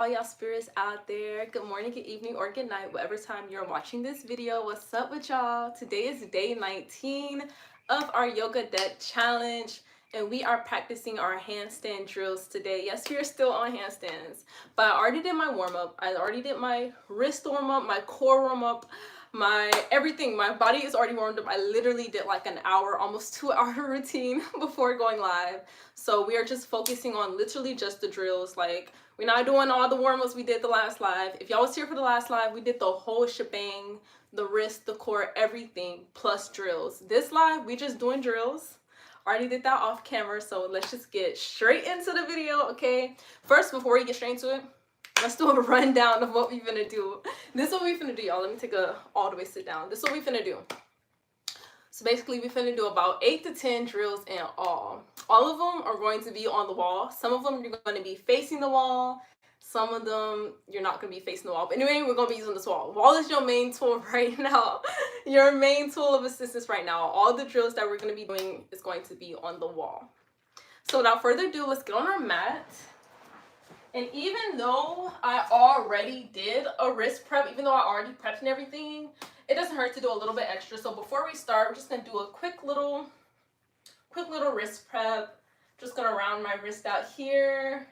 all y'all spirits out there. Good morning, good evening, or good night, whatever time you're watching this video. What's up with y'all? Today is day 19 of our yoga deck challenge, and we are practicing our handstand drills today. Yes, we are still on handstands, but I already did my warm-up. I already did my wrist warm-up, my core warm-up, my everything. My body is already warmed up. I literally did like an hour, almost 2 hour routine before going live. So we are just focusing on literally just the drills. Like, we're not doing all the warm-ups we did the last live. If y'all was here for the last live, we did the whole shebang, the wrist, the core, everything, plus drills. This live, we just doing drills. Already did that off camera, so let's just get straight into the video, okay? First, before we get straight into it, let's do a rundown of what we're gonna do. This is what we're gonna do, y'all. Let me take a all the way sit down. This is what we're gonna do. So basically, we're gonna do about 8 to 10 drills in all. All of them are going to be on the wall. Some of them you're going to be facing the wall. Some of them you're not going to be facing the wall. But anyway, we're going to be using this wall. Wall is your main tool right now. Your main tool of assistance right now. All the drills that we're going to be doing is going to be on the wall. So without further ado, let's get on our mat. And even though I already did a wrist prep, even though I already prepped and everything, it doesn't hurt to do a little bit extra. So before we start, we're just going to do a quick little wrist prep. Just going to round my wrist out here.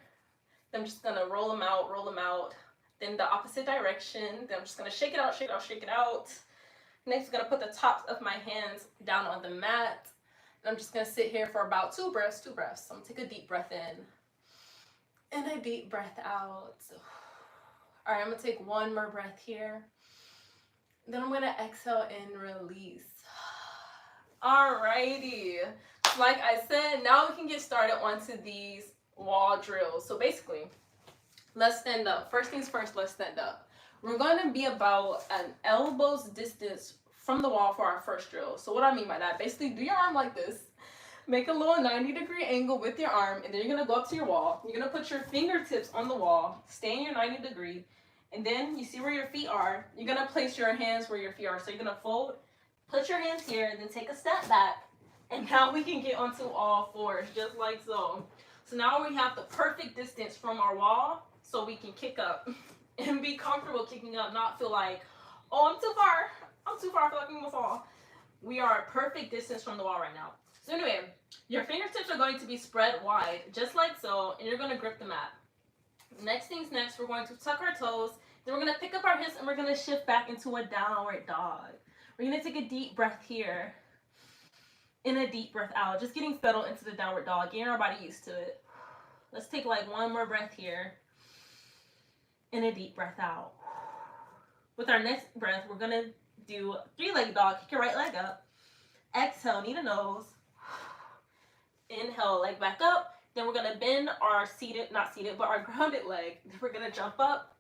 Then I'm just going to roll them out. Then the opposite direction. Then I'm just going to shake it out. Next, I'm going to put the tops of my hands down on the mat. And I'm just going to sit here for about 2 breaths. So I'm going to take a deep breath in. And a deep breath out. All right, I'm going to take one more breath here. Then I'm going to exhale and release. Alrighty. Like I said, now we can get started onto these wall drills. So basically, let's stand up. First things first, let's stand up. We're going to be about an elbow's distance from the wall for our first drill. So what I mean by that, basically do your arm like this. Make a little 90-degree angle with your arm, and then you're going to go up to your wall. You're going to put your fingertips on the wall, stay in your 90-degree, and then you see where your feet are. You're going to place your hands where your feet are. So you're going to fold, put your hands here, and then take a step back. And now we can get onto all fours, just like so. So now we have the perfect distance from our wall, so we can kick up and be comfortable kicking up, not feel like, oh, I'm too far, I feel like I'm going to fall. We are a perfect distance from the wall right now. So anyway, your fingertips are going to be spread wide, just like so, and you're going to grip the mat. Next things next, we're going to tuck our toes, then we're going to pick up our hips, and we're going to shift back into a downward dog. We're going to take a deep breath here, and a deep breath out, just getting settled into the downward dog, getting our body used to it. Let's take like one more breath here, and a deep breath out. With our next breath, we're going to do 3-legged dog. Kick your right leg up. Exhale, knee to nose. Inhale, leg back up. Then we're going to bend our our grounded leg. Then we're going to jump up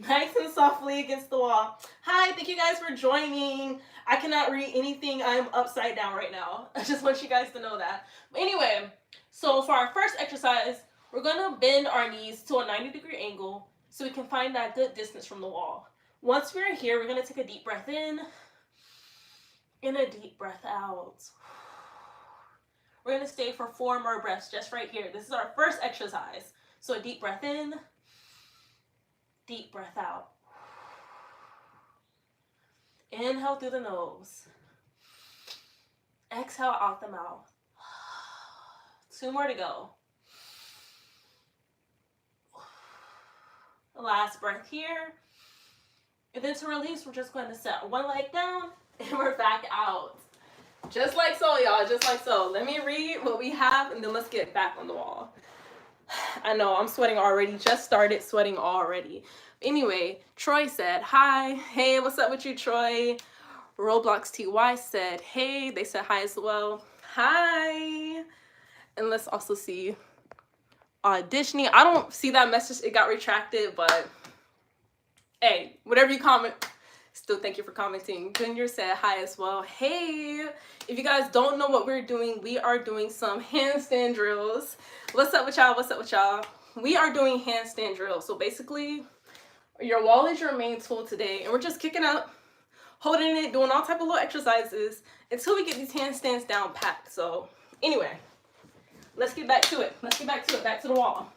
nice and softly against the wall. Hi, thank you guys for joining. I cannot read anything. I'm upside down right now. I just want you guys to know that. But anyway, so for our first exercise, we're going to bend our knees to a 90-degree angle so we can find that good distance from the wall. Once we're here, we're going to take a deep breath in and a deep breath out. We're going to stay for 4 more breaths just right here. This is our first exercise. So a deep breath in, deep breath out. Inhale through the nose. Exhale out the mouth. 2 more to go. Last breath here. And then to release, we're just going to set one leg down and we're back out. Just like so, y'all, just like so. Let me read what we have and then let's get back on the wall. I know, I'm sweating already. Just started sweating already. Anyway, Troy said, hi. Hey, what's up with you, Troy? Roblox TY said, hey. They said hi as well. Hi. And let's also see Auditioning. I don't see that message. It got retracted, but hey, whatever you comment, still thank you for commenting. Junior said hi as well. Hey, if you guys don't know what we're doing, we are doing some handstand drills. What's up with y'all? What's up with y'all? We are doing handstand drills. So basically, your wall is your main tool today, and we're just kicking up, holding it, doing all type of little exercises until we get these handstands down packed. So anyway, let's get back to it. Back to the wall.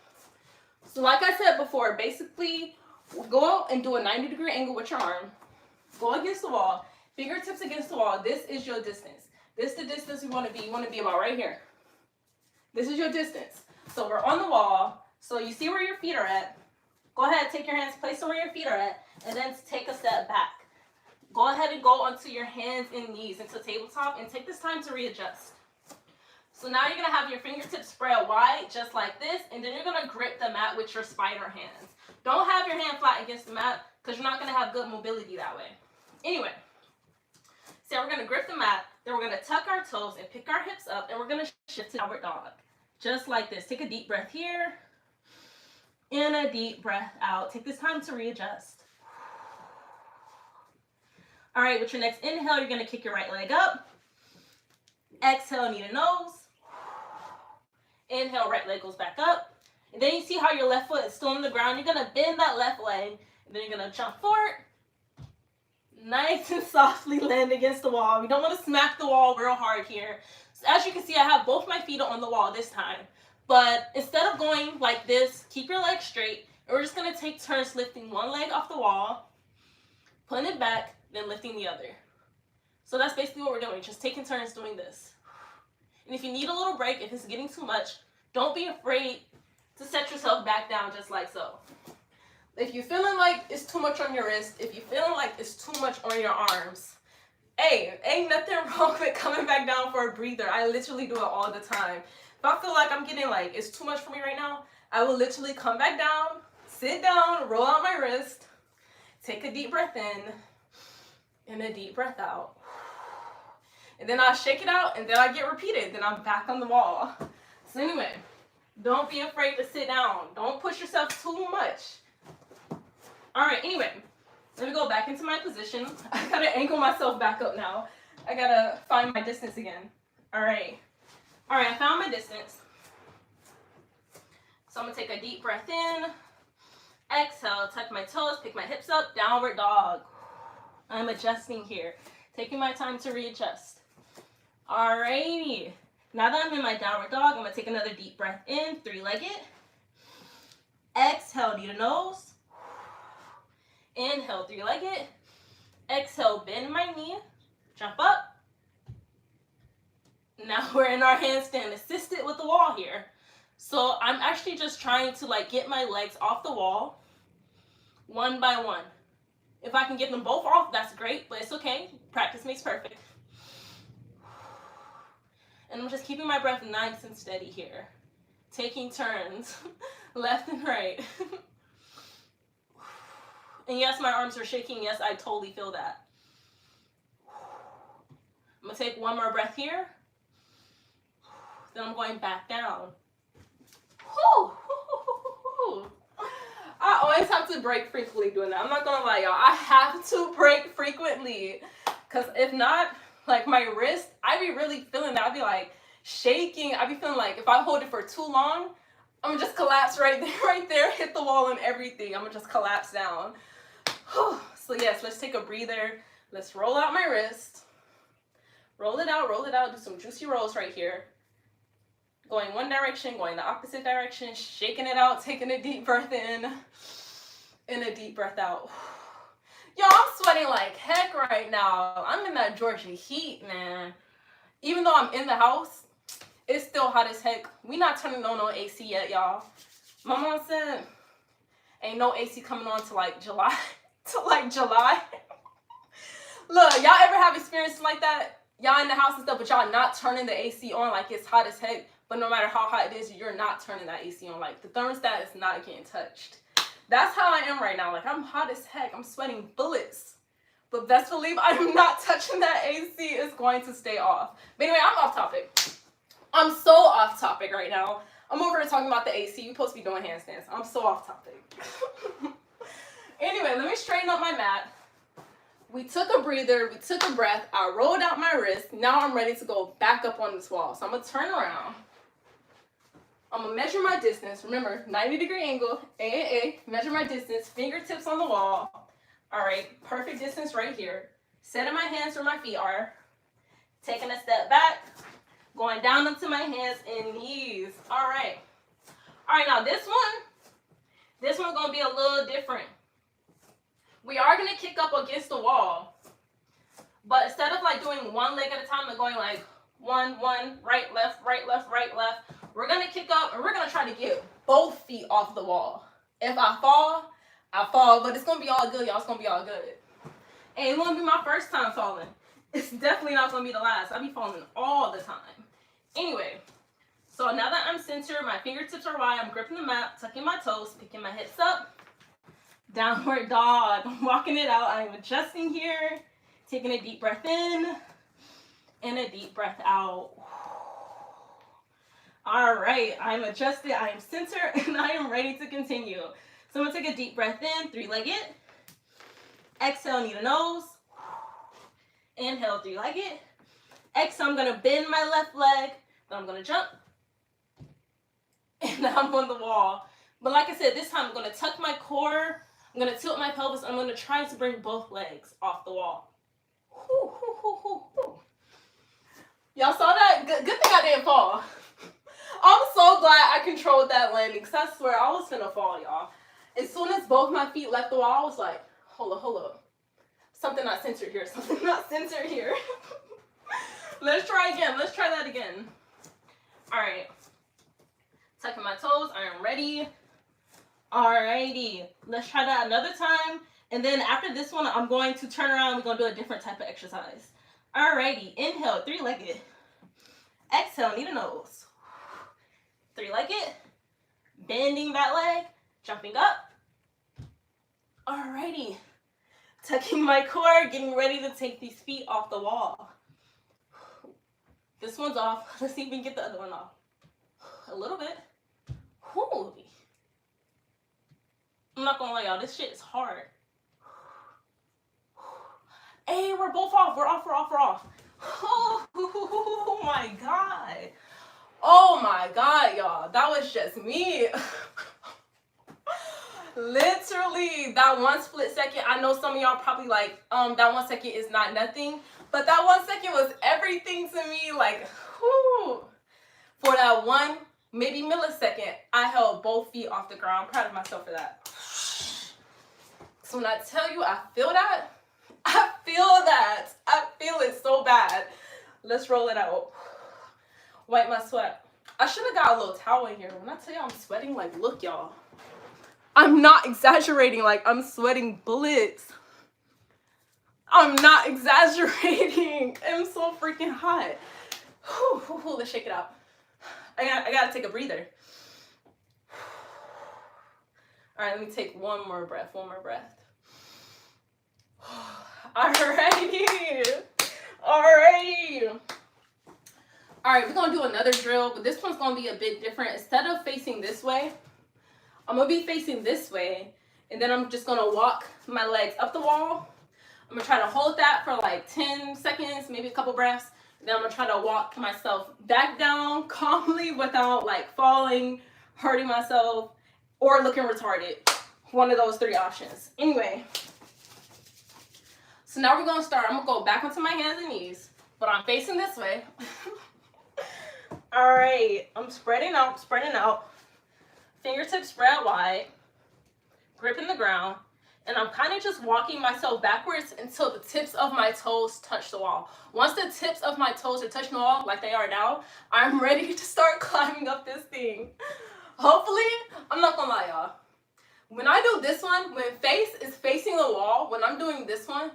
So like I said before, basically go out and do a 90-degree angle with your arm. Go against the wall, fingertips against the wall. This is your distance. This is the distance you want to be. You want to be about right here. This is your distance. So we're on the wall. So you see where your feet are at. Go ahead, take your hands, place them where your feet are at, and then take a step back. Go ahead and go onto your hands and knees into tabletop and take this time to readjust. So now you're going to have your fingertips spread wide, just like this, and then you're going to grip the mat with your spider hands. Don't have your hand flat against the mat because you're not going to have good mobility that way. Anyway, so we're going to grip the mat, then we're going to tuck our toes and pick our hips up, and we're going to shift to downward dog. Just like this. Take a deep breath here, and a deep breath out. Take this time to readjust. All right, with your next inhale, you're going to kick your right leg up. Exhale, knee to nose. Inhale, right leg goes back up. And then you see how your left foot is still on the ground. You're going to bend that left leg. And then you're going to jump forward. Nice and softly land against the wall. We don't want to smack the wall real hard here. So as you can see, I have both my feet on the wall this time. But instead of going like this, keep your legs straight. And we're just going to take turns lifting one leg off the wall, putting it back, then lifting the other. So that's basically what we're doing. Just taking turns doing this. And if you need a little break, if it's getting too much, don't be afraid to set yourself back down just like so. If you're feeling like it's too much on your wrist, if you're feeling like it's too much on your arms, hey, ain't nothing wrong with coming back down for a breather. I literally do it all the time. If I feel like I'm getting like, it's too much for me right now, I will literally come back down, sit down, roll out my wrist, take a deep breath in, and a deep breath out. And then I shake it out, and then I get repeated. Then I'm back on the wall. So anyway, don't be afraid to sit down. Don't push yourself too much. All right, anyway, let me go back into my position. I gotta angle myself back up now. I gotta find my distance again. All right, I found my distance. So I'm gonna take a deep breath in. Exhale, tuck my toes, pick my hips up, downward dog. I'm adjusting here, taking my time to readjust. Alrighty, now that I'm in my downward dog, I'm gonna take another deep breath in, three-legged. Exhale, knee to nose. Inhale, three-legged. Exhale, bend my knee, jump up. Now we're in our handstand assisted with the wall here. So I'm actually just trying to like get my legs off the wall, one by one. If I can get them both off, that's great, but it's okay. Practice makes perfect. And I'm just keeping my breath nice and steady here. Taking turns, left and right. And yes, my arms are shaking. Yes, I totally feel that. I'm gonna take one more breath here. Then I'm going back down. I always have to break frequently doing that. I'm not gonna lie, y'all. I have to break frequently. Because if not, like my wrist, I be really feeling that. I be like shaking. I be feeling like if I hold it for too long, I'm gonna just collapse right there, hit the wall and everything. I'm gonna just collapse down. So yes, let's take a breather. Let's roll out my wrist. Roll it out, do some juicy rolls right here. Going one direction, going the opposite direction, shaking it out, taking a deep breath in, and a deep breath out. Yo, I'm sweating like heck right now. I'm in that Georgia heat, man. Even though I'm in the house, it's still hot as heck. We not turning on no AC yet, y'all. My mom said, ain't no AC coming on to like July. Look, y'all ever have experiences like that? Y'all in the house and stuff, but y'all not turning the AC on like it's hot as heck. But no matter how hot it is, you're not turning that AC on. Like the thermostat is not getting touched. That's how I am right now. Like I'm hot as heck. I'm sweating bullets. But best believe I'm not touching that AC. It's going to stay off. But anyway, I'm off topic. I'm so off topic right now. I'm over here talking about the AC. You're supposed to be doing handstands. I'm so off topic. Anyway, let me straighten up my mat. We took a breather. We took a breath. I rolled out my wrist. Now I'm ready to go back up on this wall. So I'm going to turn around. I'm going to measure my distance. Remember, 90-degree angle, measure my distance, fingertips on the wall. All right, perfect distance right here. Setting my hands where my feet are. Taking a step back, going down into my hands and knees. All right, now this one, This one's gonna be a little different. We are gonna kick up against the wall, but instead of like doing one leg at a time and going like one, right, left, right, left, right, left, we're gonna kick up and we're gonna try to get both feet off the wall. If I fall, I fall, but it's gonna be all good, y'all. It's gonna be all good. And it won't be my first time falling. It's definitely not gonna be the last. I be falling all the time. Anyway, so now that I'm centered, my fingertips are wide, I'm gripping the mat, tucking my toes, picking my hips up. Downward dog. I'm walking it out. I'm adjusting here, taking a deep breath in and a deep breath out. All right, I'm adjusted, I am centered, and I am ready to continue. So I'm gonna take a deep breath in, three-legged. Exhale, knee to nose. Inhale, three-legged. Exhale, I'm gonna bend my left leg, then I'm gonna jump. And now I'm on the wall. But like I said, this time I'm gonna tuck my core, I'm gonna tilt my pelvis, and I'm gonna try to bring both legs off the wall. Y'all saw that? Good thing I didn't fall. I'm so glad I controlled that landing, because I swear I was gonna fall, y'all. As soon as both my feet left the wall, I was like, hold up. Something not centered here, something not centered here. Let's try again, let's try that again. All right, tucking my toes, I am ready. Alrighty, let's try that another time. And then after this one, I'm going to turn around, we're gonna do a different type of exercise. Alrighty, inhale, three-legged. Exhale, knee to nose. Three-legged, bending that leg, jumping up. Alrighty, tucking my core, getting ready to take these feet off the wall. This one's off. Let's see if we can get the other one off. A little bit. Holy. I'm not gonna lie, y'all, this shit is hard. Hey, we're both off. We're off. Oh my God. Oh my God, y'all. That was just me. Literally, that one split second. I know some of y'all probably like, that 1 second is not nothing. But that 1 second was everything to me. Like, whoo. For that one, maybe millisecond, I held both feet off the ground. I'm proud of myself for that. So when I tell you I feel that, I feel it so bad. Let's roll it out. Wipe my sweat. I should have got a little towel in here. When I tell you I'm sweating, like, look, y'all. I'm not exaggerating. Like, I'm sweating bullets. I'm not exaggerating. I'm so freaking hot. Whew, let's shake it out. I gotta take a breather. All right, let me take one more breath. Alrighty. All right, we're gonna do another drill, but this one's gonna be a bit different. Instead of facing this way, I'm gonna be facing this way, and then I'm just gonna walk my legs up the wall. I'm gonna try to hold that for like 10 seconds, maybe a couple breaths. Then I'm gonna try to walk myself back down calmly without like falling, hurting myself, or looking retarded. One of those three options. Anyway, so now we're gonna start. I'm gonna go back onto my hands and knees, but I'm facing this way. All right, I'm spreading out. Fingertips spread wide, gripping the ground, and I'm kind of just walking myself backwards until the tips of my toes touch the wall. Once the tips of my toes are touching the wall, like they are now, I'm ready to start climbing up this thing. Hopefully, I'm not gonna lie, y'all. When I do this one, when face is facing the wall, when I'm doing this one,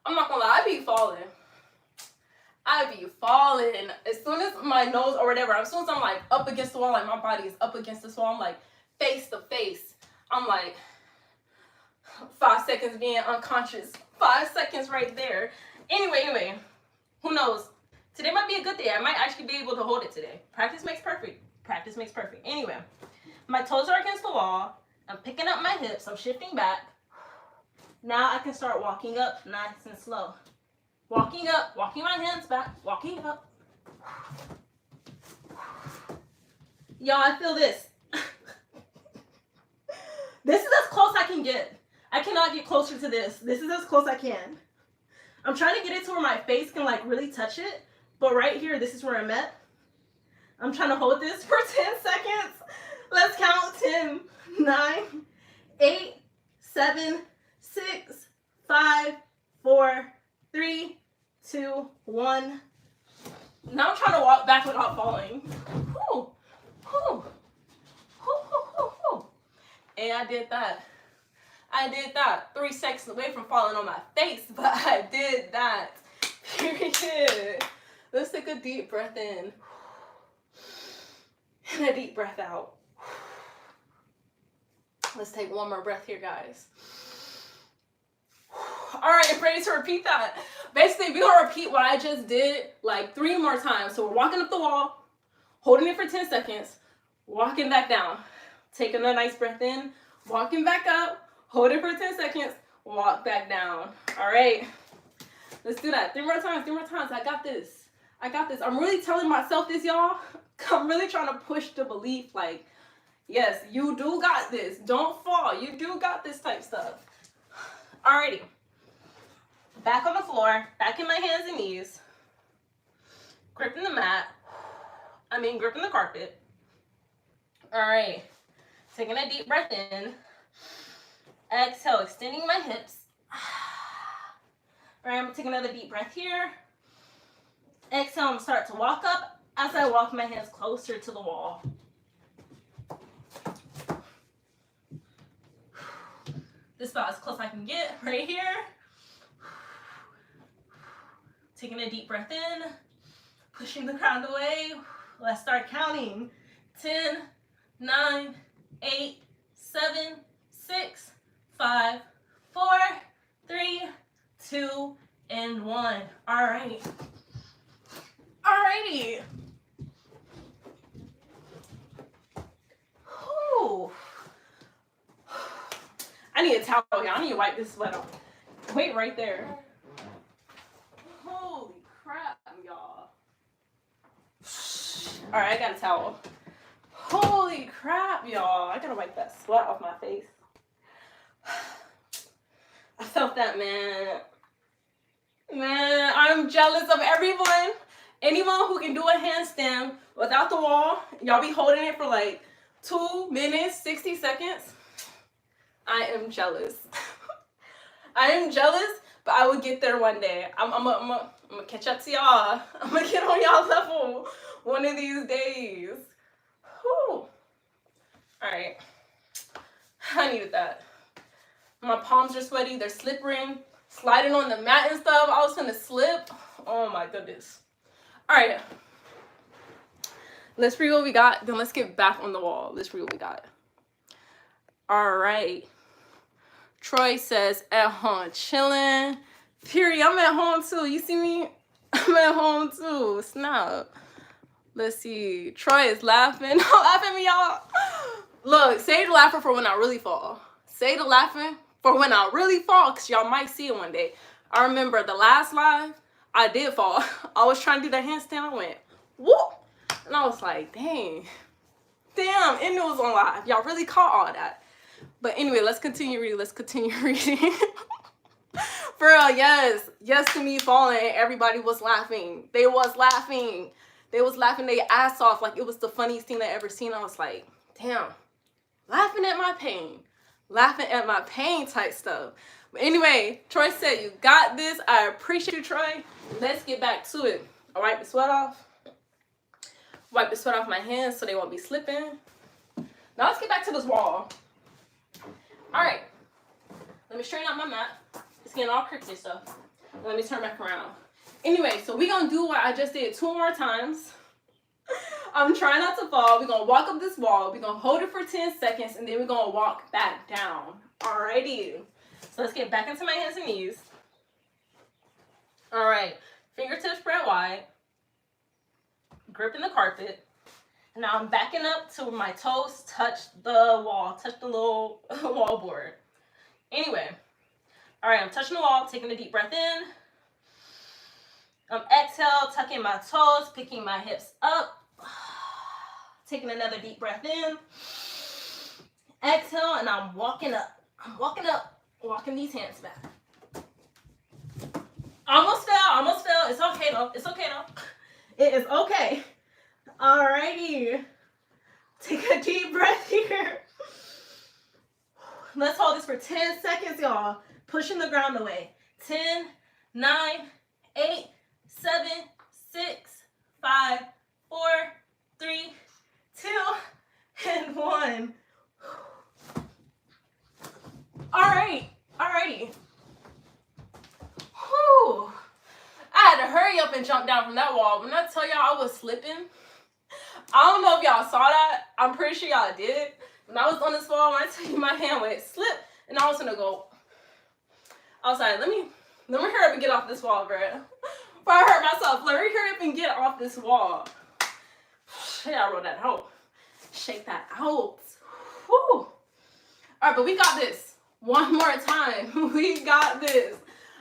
I'm not gonna lie, I be falling. As soon as my nose or whatever, as soon as I'm like up against the wall, like my body is up against this wall, I'm like face to face. I'm like 5 seconds being unconscious. 5 seconds right there. Anyway, who knows? Today might be a good day. I might actually be able to hold it today. Practice makes perfect. Anyway, my toes are against the wall. I'm picking up my hips. I'm shifting back. Now I can start walking up nice and slow. Walking up, walking my hands back, walking up. Y'all, I feel this. This is as close I can get. I cannot get closer to this. This is as close I can. I'm trying to get it to where my face can like really touch it. But right here, this is where I'm at. I'm trying to hold this for 10 seconds. Let's count. 10, 9, 8, 7, 6, 5, 4, 3, 2, 1. Now I'm trying to walk back without falling. Whew. Whew. Whew. And I did that. 3 seconds away from falling on my face, but I did that. Period. Let's take a deep breath in. And a deep breath out. Let's take one more breath here, guys. All right, I'm ready to repeat that. Basically, we're gonna repeat what I just did like 3 more times. So we're walking up the wall, holding it for 10 seconds, walking back down. Taking a nice breath in, walking back up, hold it for 10 seconds, walk back down. All right, let's do that. 3 more times, 3 more times. I got this. I got this. I'm really telling myself this, y'all. I'm really trying to push the belief like, yes, you do got this. Don't fall. You do got this type stuff. Alrighty. Back on the floor, back in my hands and knees. Gripping the mat. Gripping the carpet. All right. Taking a deep breath in. Exhale, extending my hips. All right, I'm gonna take another deep breath here. Exhale, I'm gonna start to walk up. As I walk my hands closer to the wall. This spot as close as I can get, right here. Taking a deep breath in, pushing the ground away. Let's start counting. 10, 9, 8, 7, 6, 5, 4, 3, 2, and 1. All right. Alrighty. Whew. I need a towel, y'all. I need to wipe this sweat off. Wait right there. Holy crap, y'all. All right, I got a towel. Holy crap, y'all. I gotta wipe that sweat off my face. I felt that, man. Man, I'm jealous of everyone. Anyone who can do a handstand without the wall, y'all be holding it for like 2 minutes, 60 seconds. I am jealous. I am jealous, but I will get there one day. I'm gonna catch up to y'all. I'm gonna get on y'all level one of these days. Whew. All right. I needed that. My palms are sweaty. They're slippering, sliding on the mat and stuff. I was gonna slip. Oh my goodness. All right. Let's read what we got. Then let's get back on the wall. Let's read what we got. All right. Troy says, at home chilling. Period. I'm at home too. You see me? I'm at home too. Snap. Let's see. Troy is laughing. Don't laugh at me, y'all. Look, save the laughing for when I really fall. Save the laughing for when I really fall, because y'all might see it one day. I remember the last live, I did fall. I was trying to do the handstand. I went, whoop. And I was like, dang. Damn, and it was on live. Y'all really caught all that. But anyway, let's continue reading. Let's continue reading. For real, yes. Yes to me falling. Everybody was laughing. They was laughing. They was laughing their ass off like it was the funniest thing I ever seen. I was like, damn. Laughing at my pain. Laughing at my pain type stuff. But anyway, Troy said, you got this. I appreciate you, Troy. Let's get back to it. I'll wipe the sweat off. Wipe the sweat off my hands so they won't be slipping. Now let's get back to this wall. All right. Let me straighten out my mat. It's getting all crooked and stuff. Let me turn back around. Anyway, so we're going to do what I just did 2 more times. I'm trying not to fall. We're going to walk up this wall. We're going to hold it for 10 seconds, and then we're going to walk back down. Alrighty. So let's get back into my hands and knees. All right. Fingertips spread wide. Gripping the carpet. Now I'm backing up till my toes touch the wall. Touch the little wall board. Anyway. All right, I'm touching the wall, taking a deep breath in. Exhale, tucking my toes, picking my hips up. Taking another deep breath in. Exhale, and I'm walking up. I'm walking up, walking these hands back. Almost fell. It's okay though. It's okay though. It is okay. Alrighty. Take a deep breath here. Let's hold this for 10 seconds, y'all. Pushing the ground away. 10, 9, 8, 7, 6, 5, 4, 3, 2, and 1. Alrighty. Whew. I had to hurry up and jump down from that wall. When I tell y'all I was slipping, I don't know if y'all saw that. I'm pretty sure y'all did. When I was on this wall, when I tell you my hand went slip, and I was gonna go. I was like, let me hurry up and get off this wall, bruh. Before I hurt myself, let me hurry up and get off this wall. Yeah, I wrote that out. Shake that out. Whew. All right, but we got this. One more time. We got this.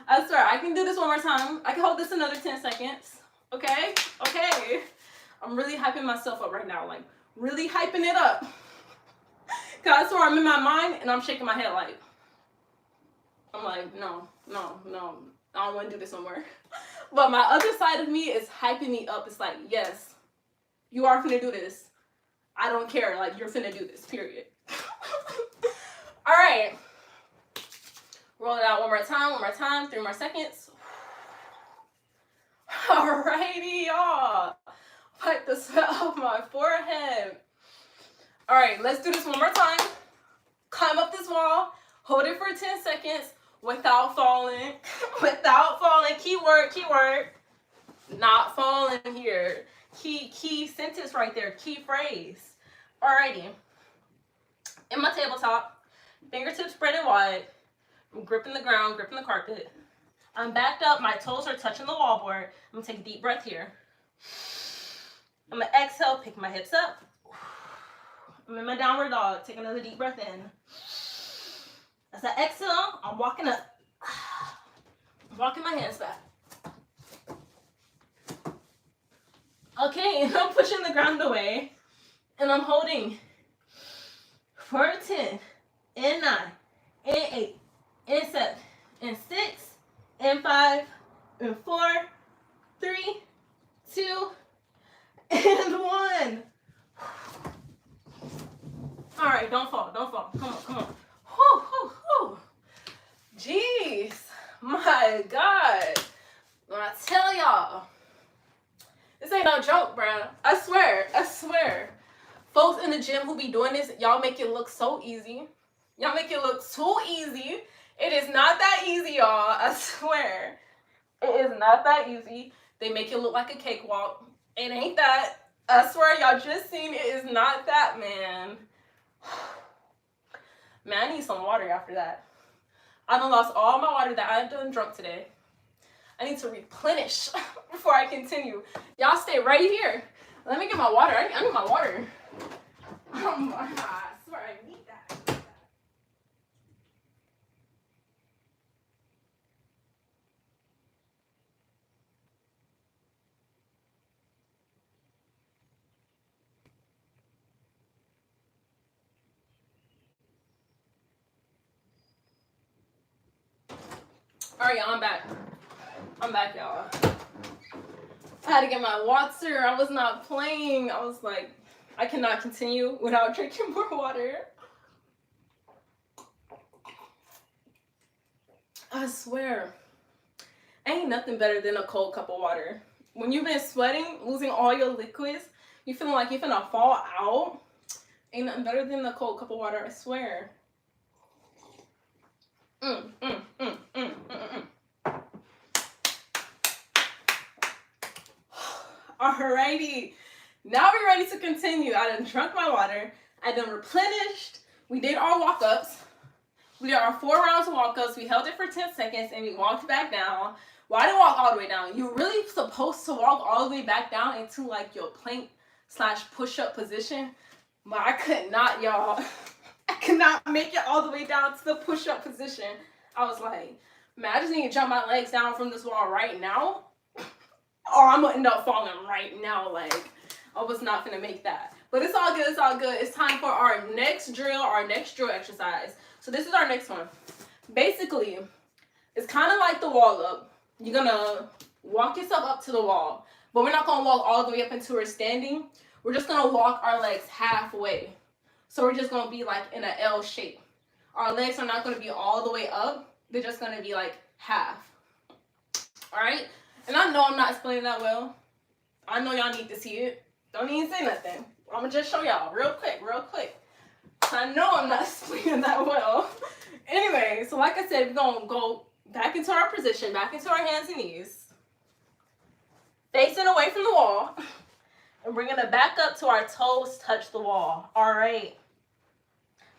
I swear, I can do this one more time. I can hold this another 10 seconds. Okay? Okay. I'm really hyping myself up right now. Like, really hyping it up. Because I swear I'm in my mind and I'm shaking my head like, I'm like, no. I don't want to do this no more. But my other side of me is hyping me up. It's like, yes, you are finna do this. I don't care. Like, you're finna do this, period. All right. Roll it out one more time, 3 more seconds. Alrighty, y'all. Wipe the sweat off my forehead. All right, let's do this one more time. Climb up this wall, hold it for 10 seconds without falling. Without falling. Keyword. Not falling here. Key sentence right there. Key phrase. Alrighty. In my tabletop, fingertips spreaded wide. I'm gripping the ground, gripping the carpet. I'm backed up. My toes are touching the wallboard. I'm gonna take a deep breath here. I'm gonna exhale, pick my hips up. I'm in my downward dog. Take another deep breath in. As I exhale, I'm walking up. I'm walking my hands back. Okay, and I'm pushing the ground away. And I'm holding for 10, and 9, and 8, and 7, and 6, and 5, and 4, 3, 2, and 1. All right, don't fall. Come on. Whew. Jeez, my God. When I tell y'all, this ain't no joke, bruh. I swear. Folks in the gym who be doing this, y'all make it look so easy. Y'all make it look too easy. It is not that easy, y'all. I swear. It is not that easy. They make it look like a cakewalk. It ain't that. I swear, y'all just seen it is not that, man. Man, I need some water after that. I done lost all my water that I done drunk today. I need to replenish before I continue. Y'all stay right here. Let me get my water. I need my water. Oh my God, I swear I need that. All right, y'all, I'm back, y'all. I had to get my water. I was not playing. I was like, I cannot continue without drinking more water. I swear, ain't nothing better than a cold cup of water. When you've been sweating, losing all your liquids, you feeling like you're finna fall out. Ain't nothing better than a cold cup of water, I swear. Alrighty, now we're ready to continue. I done drunk my water. I done replenished. We did our walk-ups. We did our 4 rounds of walk-ups. We held it for 10 seconds and we walked back down. Well, I didn't walk all the way down. You're really supposed to walk all the way back down into like your plank / push-up position. But I could not, y'all. I could not make it all the way down to the push-up position. I was like, man, I just need to jump my legs down from this wall right now. Or I'm gonna end up falling right now. Like, I was not gonna make that. But it's all good, It's time for our next drill exercise. So this is our next one. Basically, it's kind of like the wall up. You're gonna walk yourself up to the wall. But we're not gonna walk all the way up into our standing. We're just gonna walk our legs halfway. So we're just gonna be like in an L shape. Our legs are not going to be all the way up. They're just going to be like half. All right? And I know I'm not explaining that well. I know y'all need to see it. Don't even say nothing. I'm going to just show y'all real quick, real quick. I know I'm not explaining that well. Anyway, so like I said, we're going to go back into our position, back into our hands and knees. Facing away from the wall. And we're going to back up till our toes touch the wall. All right.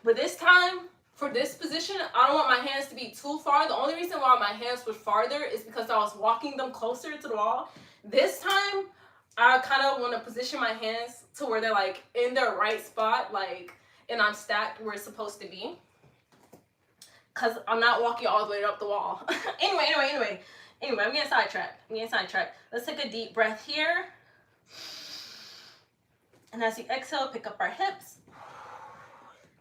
But this time, for this position, I don't want my hands to be too far. The only reason why my hands were farther is because I was walking them closer to the wall. This time, I kind of want to position my hands to where they're like in their right spot, like, and I'm stacked where it's supposed to be. Because I'm not walking all the way up the wall. Anyway, I'm getting sidetracked. Let's take a deep breath here. And as you exhale, pick up our hips.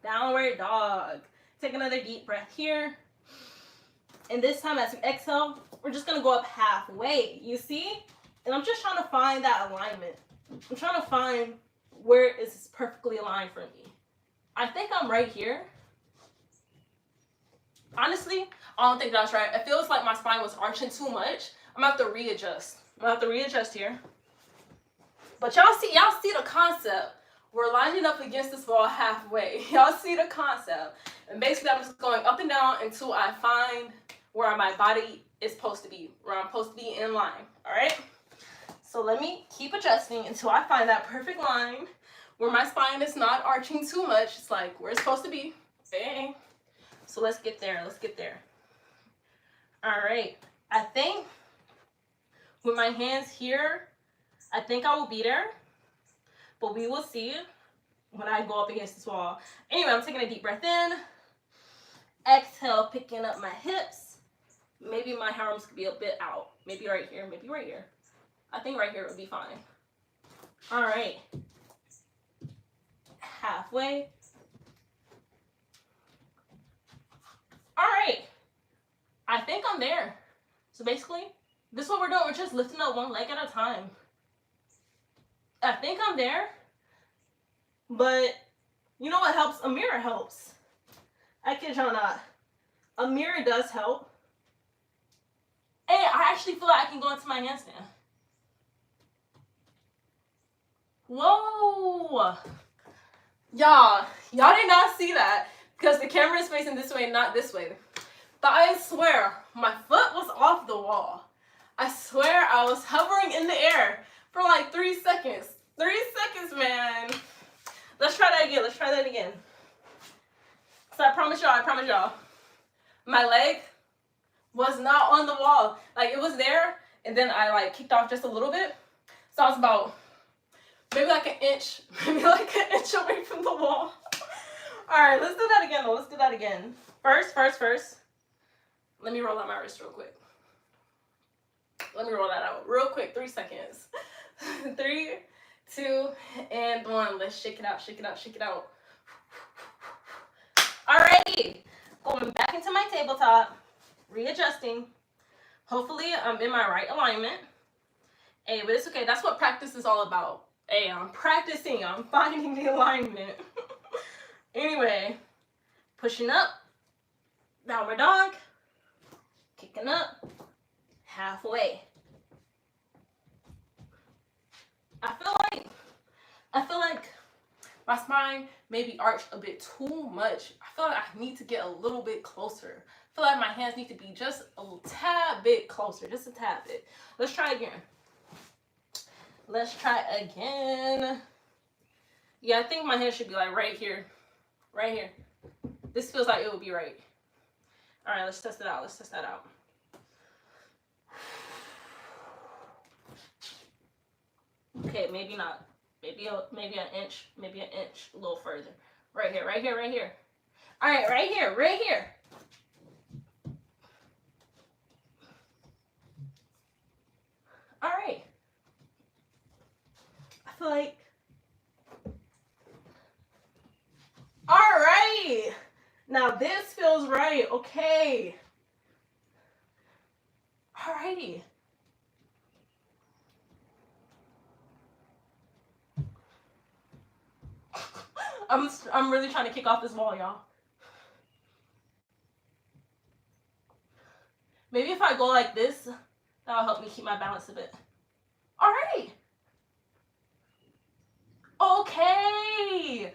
Downward dog. Take another deep breath here. And this time, as we exhale, we're just going to go up halfway. You see? And I'm just trying to find that alignment. I'm trying to find where it's perfectly aligned for me. I think I'm right here. Honestly, I don't think that's right. It feels like my spine was arching too much. I'm going to have to readjust. Here. But y'all see the concept. We're lining up against this wall halfway. Y'all see the concept. And basically, I'm just going up and down until I find where my body is supposed to be, where I'm supposed to be in line. All right? So let me keep adjusting until I find that perfect line where my spine is not arching too much. It's like where it's supposed to be. Bang. So let's get there. All right. I think with my hands here, I think I will be there. But we will see when I go up against this wall. Anyway, I'm taking a deep breath in. Exhale, picking up my hips. Maybe my arms could be a bit out. Maybe right here. I think right here would be fine. All right. Halfway. All right. I think I'm there. So basically, this is what we're doing. We're just lifting up one leg at a time. I think I'm there, but you know what helps? A mirror helps. I kid y'all not. A mirror does help. And I actually feel like I can go into my handstand. Whoa! Y'all did not see that because the camera is facing this way, not this way. But I swear, my foot was off the wall. I swear I was hovering in the air for like 3 seconds. 3 seconds, man. Let's try that again. So I promise y'all, my leg was not on the wall. Like, it was there, and then I like kicked off just a little bit. So I was about maybe like an inch away from the wall. All right, let's do that again, though. First. Let me roll out my wrist real quick. Let me roll that out real quick. 3 seconds. 3, 2, and 1. Let's shake it out. Alrighty. Going back into my tabletop. Readjusting. Hopefully, I'm in my right alignment. Hey, but it's okay. That's what practice is all about. Hey, I'm practicing. I'm finding the alignment. Anyway, pushing up. Downward dog. Kicking up. Halfway. I feel like my spine maybe arched a bit too much. I feel like I need to get a little bit closer. I feel like my hands need to be just a little tad bit closer, just a tad bit. Let's try again. Yeah, I think my hands should be like right here. This feels like it would be right. All right, let's test it out. Okay, maybe not. Maybe an inch, a little further. Right here. All right, right here. All right. I feel like. All right. Now this feels right. Okay. All righty. I'm really trying to kick off this wall, y'all. Maybe if I go like this, that'll help me keep my balance a bit. All right. Okay.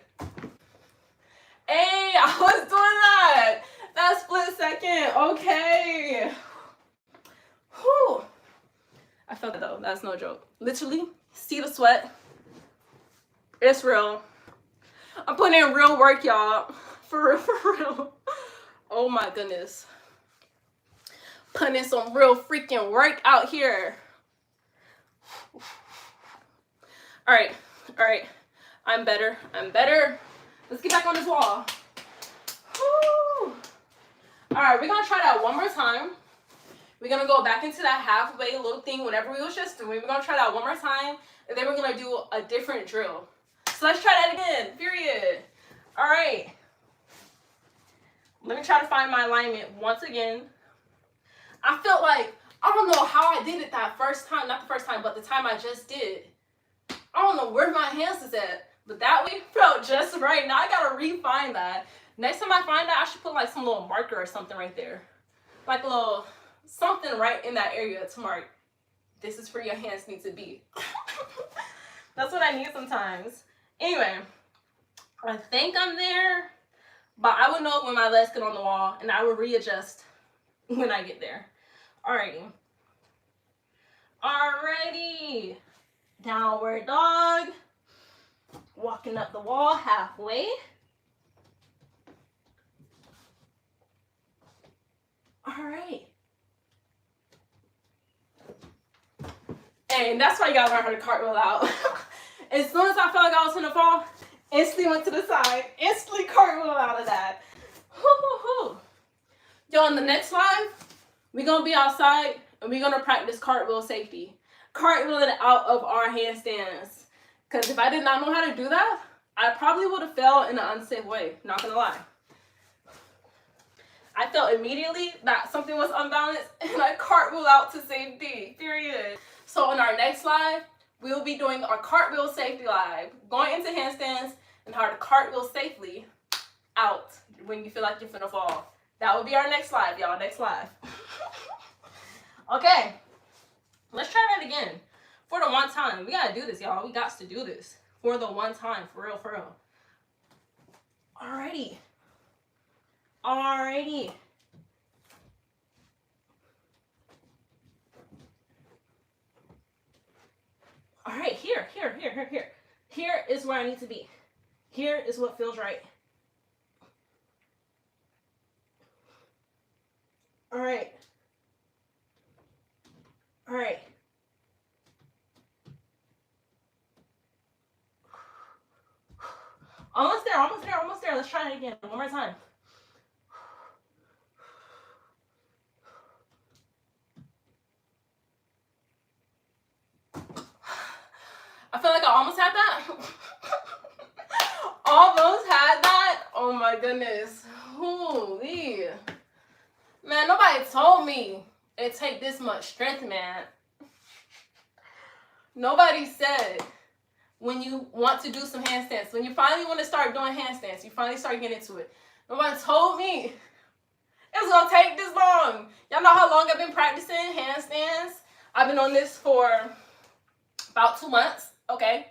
Hey, I was doing that. That split second. Okay. Whew. I felt it though. That's no joke. Literally, see the sweat. It's real. I'm putting in real work, y'all. For real, for real. Oh my goodness. Putting in some real freaking work out here. All right. I'm better. Let's get back on this wall. Woo. All right, we're gonna try that one more time. We're gonna go back into that halfway little thing, whatever we was just doing. We're gonna try that one more time, and then we're gonna do a different drill. So let's try that again, period. All right. Let me try to find my alignment once again. I felt like, I don't know how I did it that first time, not the first time, but the time I just did. I don't know where my hands is at, but that way felt just right. Now I gotta refine that. Next time I find that, I should put like some little marker or something right there. Like a little something right in that area to mark, this is where your hands need to be. That's what I need sometimes. Anyway, I think I'm there, but I will know when my legs get on the wall, and I will readjust when I get there. Alrighty. Downward dog. Walking up the wall halfway. Alright. And that's why you gotta learn how to cartwheel out. As soon as I felt like I was gonna fall, instantly went to the side, instantly cartwheel out of that. Yo, on the next slide, we're gonna be outside and we're gonna practice cartwheel safety. Cartwheeling out of our handstands. Because if I did not know how to do that, I probably would have fell in an unsafe way, not gonna lie. I felt immediately that something was unbalanced and I cartwheel out to safety, period. So in our next slide, we'll be doing our cartwheel safety live, going into handstands and how to cartwheel safely out when you feel like you're finna fall. That will be our next live, y'all, next live. Okay, let's try that again. For the one time, we gotta do this, y'all. We got to do this for the one time, for real, for real. Alrighty. Alrighty. All right, here. Here is where I need to be. Here is what feels right. All right. Almost there. Let's try it again. One more time. I feel like I almost had that. Almost had that. Oh my goodness. Holy. Man, nobody told me it take this much strength, man. Nobody said when you want to do some handstands, when you finally want to start doing handstands, you finally start getting into it. Nobody told me it was gonna take this long. Y'all know how long I've been practicing handstands? I've been on this for about 2 months, okay?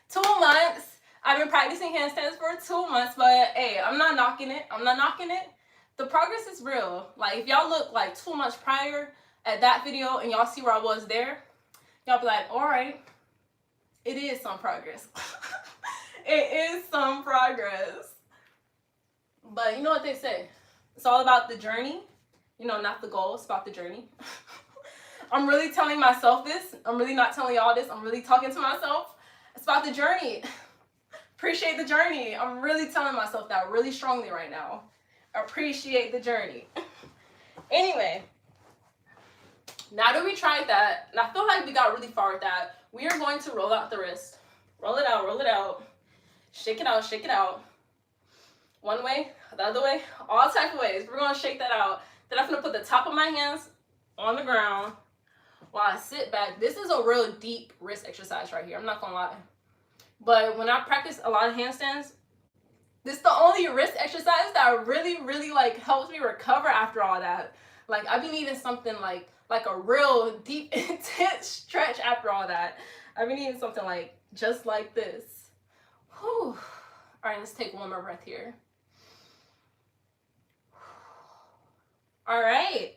2 months. I've been practicing handstands for 2 months, but hey, I'm not knocking it. The progress is real. Like, if y'all look like 2 months prior at that video and y'all see where I was there, y'all be like, all right, it is some progress. It is some progress. But you know what they say? It's all about the journey, you know, not the goal. It's about the journey. I'm really telling myself this. I'm really not telling y'all this. I'm really talking to myself. It's about the journey. Appreciate the journey. I'm really telling myself that really strongly right now. Appreciate the journey. Anyway, now that we tried that, and I feel like we got really far with that, we are going to roll out the wrist. Roll it out. Shake it out. One way, the other way, all type of ways. We're going to shake that out. Then I'm going to put the top of my hands on the ground while I sit back. This is a real deep wrist exercise right here. I'm not going to lie. But when I practice a lot of handstands, this is the only wrist exercise that really, really like helps me recover after all that. Like I be needing something like a real deep, intense stretch after all that. I be needing something like just like this. Whew. All right, let's take one more breath here. All right.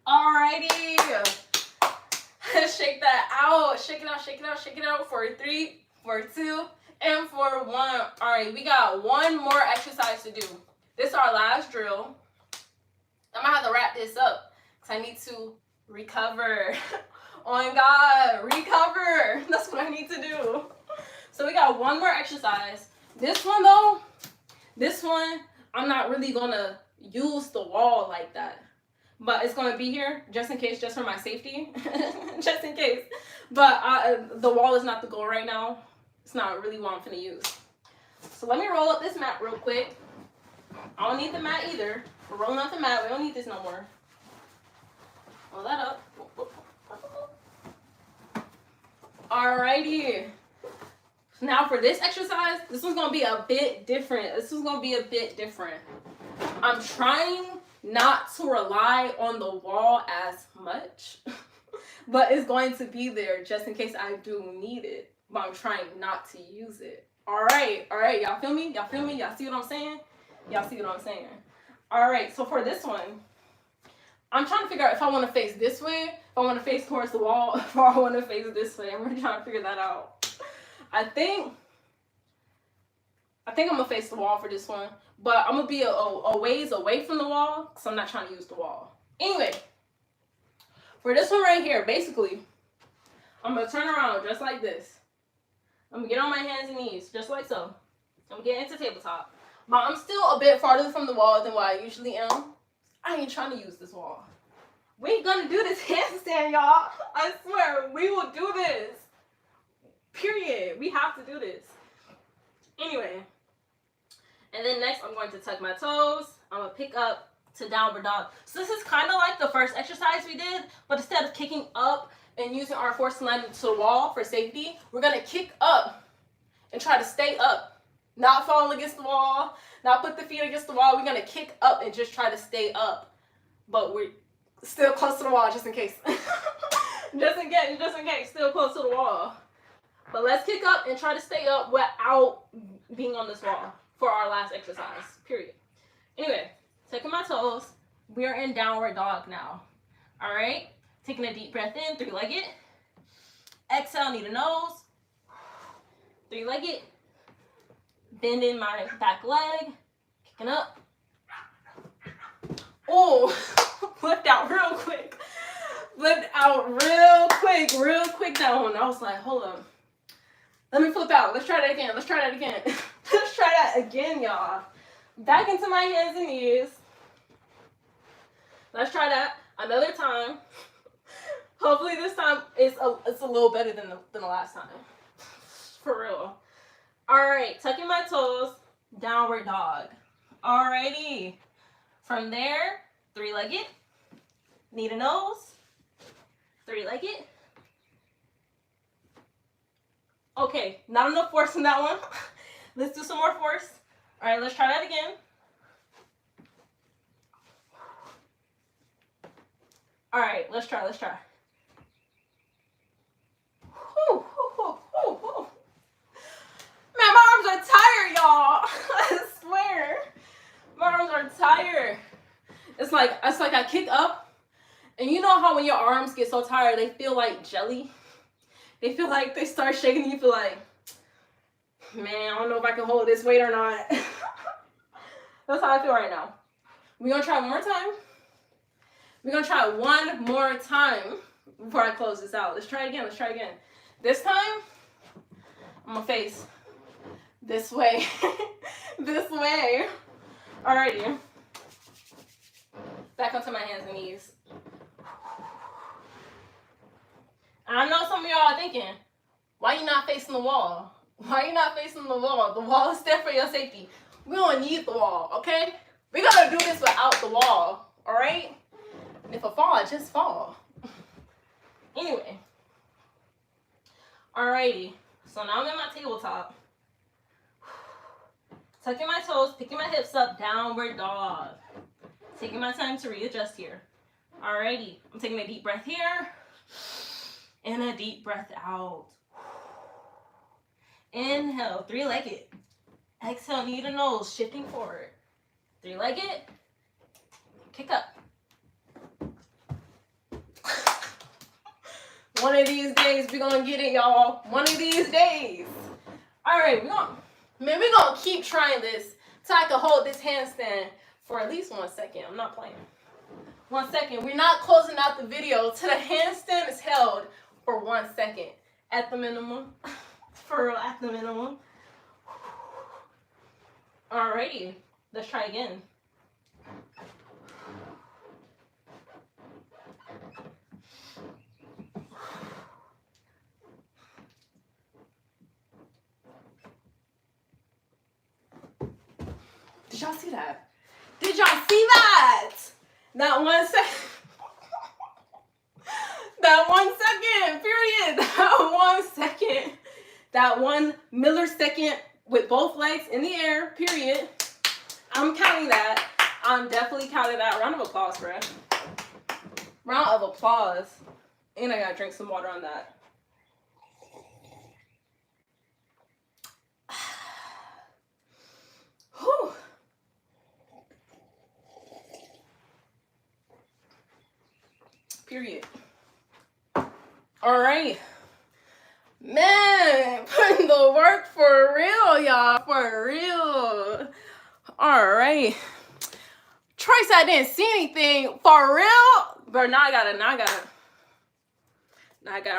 Alrighty. Shake that out. Shake it out, shake it out, shake it out for 3, for 2, and for 1. All right, we got one more exercise to do. This is our last drill. I'm gonna have to wrap this up because I need to recover. On God, recover. That's what I need to do. So we got one more exercise. This one though, I'm not really gonna use the wall like that. But it's gonna be here just in case, just for my safety, just in case. But the wall is not the goal right now. It's not really what I'm gonna use. So let me roll up this mat real quick. I don't need the mat either. We're rolling up the mat. We don't need this no more. Roll that up. Alrighty. Now for this exercise, this one's gonna be a bit different. I'm trying not to rely on the wall as much, but it's going to be there just in case I do need it. But I'm trying not to use it. All right, y'all feel me? Y'all see what I'm saying? All right, so for this one, I'm trying to figure out if I want to face this way, if I want to face towards the wall, if I want to face this way. I'm really trying to figure that out. I think I'm gonna face the wall for this one, but I'm gonna be a ways away from the wall because I'm not trying to use the wall. Anyway, for this one right here, basically, I'm gonna turn around just like this. I'm gonna get on my hands and knees, just like so. I'm gonna get into tabletop. But I'm still a bit farther from the wall than what I usually am. I ain't trying to use this wall. We ain't gonna do this handstand, y'all. I swear, we will do this. Period. We have to do this. Anyway. And then next, I'm going to tuck my toes. I'm going to pick up to downward dog. So this is kind of like the first exercise we did, but instead of kicking up and using our force to land to the wall for safety, we're going to kick up and try to stay up. Not fall against the wall, not put the feet against the wall. We're going to kick up and just try to stay up. But we're still close to the wall just in case. just in case, still close to the wall. But let's kick up and try to stay up without being on this wall for our last exercise, period. Anyway, taking my toes, we're in downward dog now. All right, taking a deep breath in, 3-legged. Exhale, knee to nose. 3-legged. Bending my back leg, kicking up. Oh, flipped out real quick. Real quick that one. I was like, hold on. Let me flip out. Let's try that again. Let's try that again, y'all. Back into my hands and knees. Let's try that another time. Hopefully this time it's a little better than the last time. For real. All right, tucking my toes, downward dog. Alrighty. From there, 3-legged, knee to nose, 3-legged. Okay, not enough force in that one. Let's do some more force. All right, let's try that again. All right, let's try. Whew. Man, my arms are tired, y'all. I swear. My arms are tired. It's like I kick up, and you know how when your arms get so tired, they feel like jelly? They feel like they start shaking and you feel like, man, I don't know if I can hold this weight or not. That's how I feel right now. We're going to try one more time. Before I close this out. Let's try again. This time, I'm going to face this way. This way. Alrighty. Back onto my hands and knees. I know some of y'all are thinking, why you not facing the wall? The wall is there for your safety. We don't need the wall, okay? We're gonna do this without the wall, all right? And if I fall, I just fall. Anyway. Alrighty. So now I'm in my tabletop. Tucking my toes, picking my hips up, downward dog. Taking my time to readjust here. Alrighty, I'm taking a deep breath here and a deep breath out. Inhale, three-legged. Exhale, knee to nose, shifting forward. Three-legged, kick up. One of these days, we're gonna get it, y'all. One of these days. All right, we're gonna keep trying this so I can hold this handstand for at least 1 second. I'm not playing. 1 second. We're not closing out the video till the handstand is held for 1 second. At the minimum. For real, at the minimum. Alrighty, let's try again. Did y'all see that? Did y'all see that? That 1 second. That 1 second, period. That 1 second. That 1 millisecond with both legs in the air, period. I'm counting that. I'm definitely counting that. Round of applause, bruh. Round of applause. And I gotta drink some water on that. Whew. Period. All right. Man, putting the work for real, y'all. For real. All right. Troy said I didn't see anything. For real? But now I gotta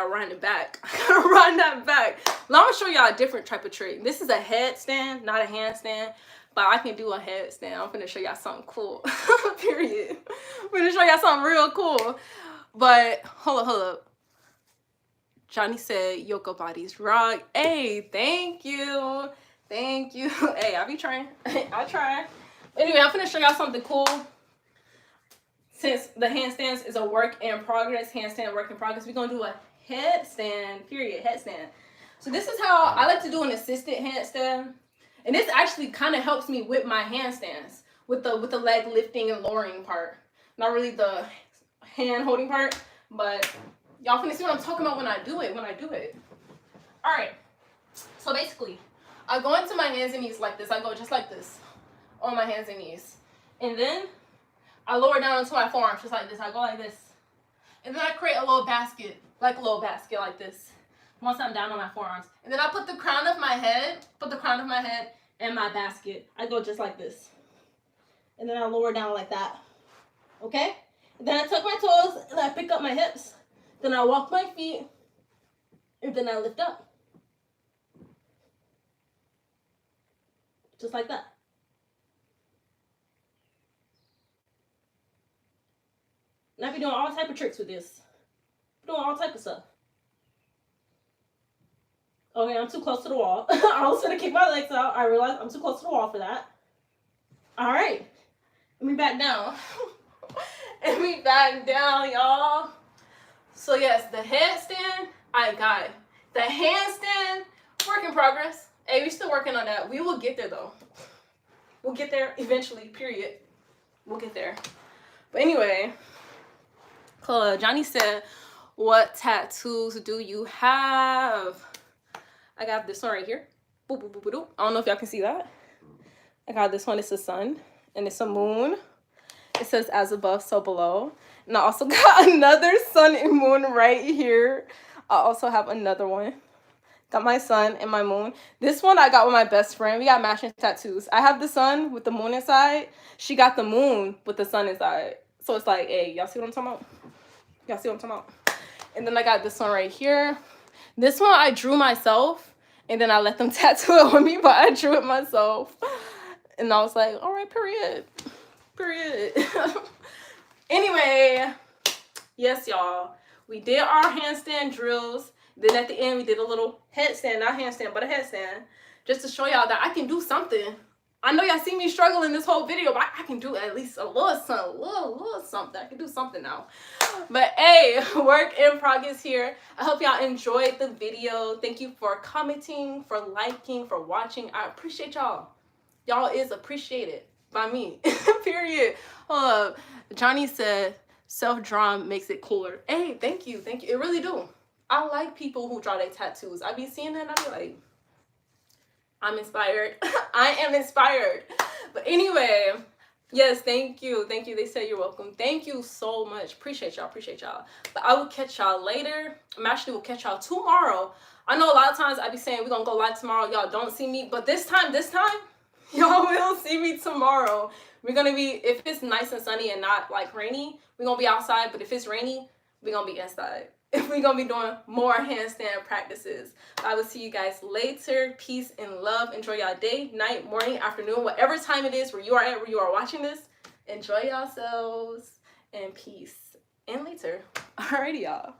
run it back. I gotta run that back. Now I'm gonna show y'all a different type of trick. This is a headstand, not a handstand. But I can do a headstand. I'm gonna show y'all something cool. Period. I'm gonna show y'all something real cool. But hold up. Johnny said yoga bodies rock. Hey, thank you. Thank you. Hey, I'll be trying. I'll try. Anyway, I'm gonna show y'all something cool. Since the handstands is a work in progress, handstand work in progress, we're gonna do a headstand, period, headstand. So this is how I like to do an assisted handstand. And this actually kind of helps me with my handstands, with the leg lifting and lowering part. Not really the hand holding part, but y'all finna see what I'm talking about when I do it. All right. So basically, I go into my hands and knees like this. I go just like this on my hands and knees. And then I lower down into my forearms just like this. I go like this. And then I create a little basket like this. Once I'm down on my forearms. And then I put the crown of my head in my basket. I go just like this. And then I lower down like that. Okay? And then I tuck my toes and I pick up my hips. Then I walk my feet. And then I lift up. Just like that. And I be doing all type of tricks with this. Doing all type of stuff. Okay, I'm too close to the wall. I was gonna kick my legs out. I realized I'm too close to the wall for that. All right. Let me back down. Let me back down, y'all. So yes, the headstand, I got it. The handstand, work in progress. Hey, we're still working on that. We will get there though. We'll get there eventually, period. We'll get there. But anyway, Johnny said, what tattoos do you have? I got this one right here. Boop, boop, boop, boop, boop. I don't know if y'all can see that. I got this one. It's a sun and it's a moon. It says as above, so below. And I also got another sun and moon right here. I also have another one. Got my sun and my moon. This one I got with my best friend. We got matching tattoos. I have the sun with the moon inside. She got the moon with the sun inside. So it's like, hey, y'all see what I'm talking about? Y'all see what I'm talking about? And then I got this one right here. This one I drew myself. And then I let them tattoo it on me, but I drew it myself. And I was like, all right, period. Period. Anyway, yes, y'all. We did our handstand drills. Then at the end, we did a little headstand, not handstand, but a headstand. Just to show y'all that I can do something. I know y'all see me struggling this whole video, but I can do at least a little something, little something. I can do something now. But hey, work in progress here. I hope y'all enjoyed the video. Thank you for commenting, for liking, for watching. I appreciate y'all. Y'all is appreciated. by me. Period. Hold up. Johnny said self-drawn makes it cooler. Hey, thank you. Thank you. It really do. I like people who draw their tattoos. I be seeing that and I be like, I'm inspired. I am inspired. But anyway, yes, thank you. Thank you. They said you're welcome. Thank you so much. Appreciate y'all. Appreciate y'all. But I will catch y'all later. I'm actually will catch y'all tomorrow. I know a lot of times I be saying we're gonna go live tomorrow. Y'all don't see me. But this time, y'all will see me tomorrow. We're gonna be, if it's nice and sunny and not like rainy, we're gonna be outside. But if it's rainy, we're gonna be inside. We're gonna be doing more handstand practices. I will see you guys later. Peace and love. Enjoy y'all day, night, morning, afternoon, whatever time it is where you are at, where you are watching this. Enjoy yourselves and peace. And later. Alrighty, y'all.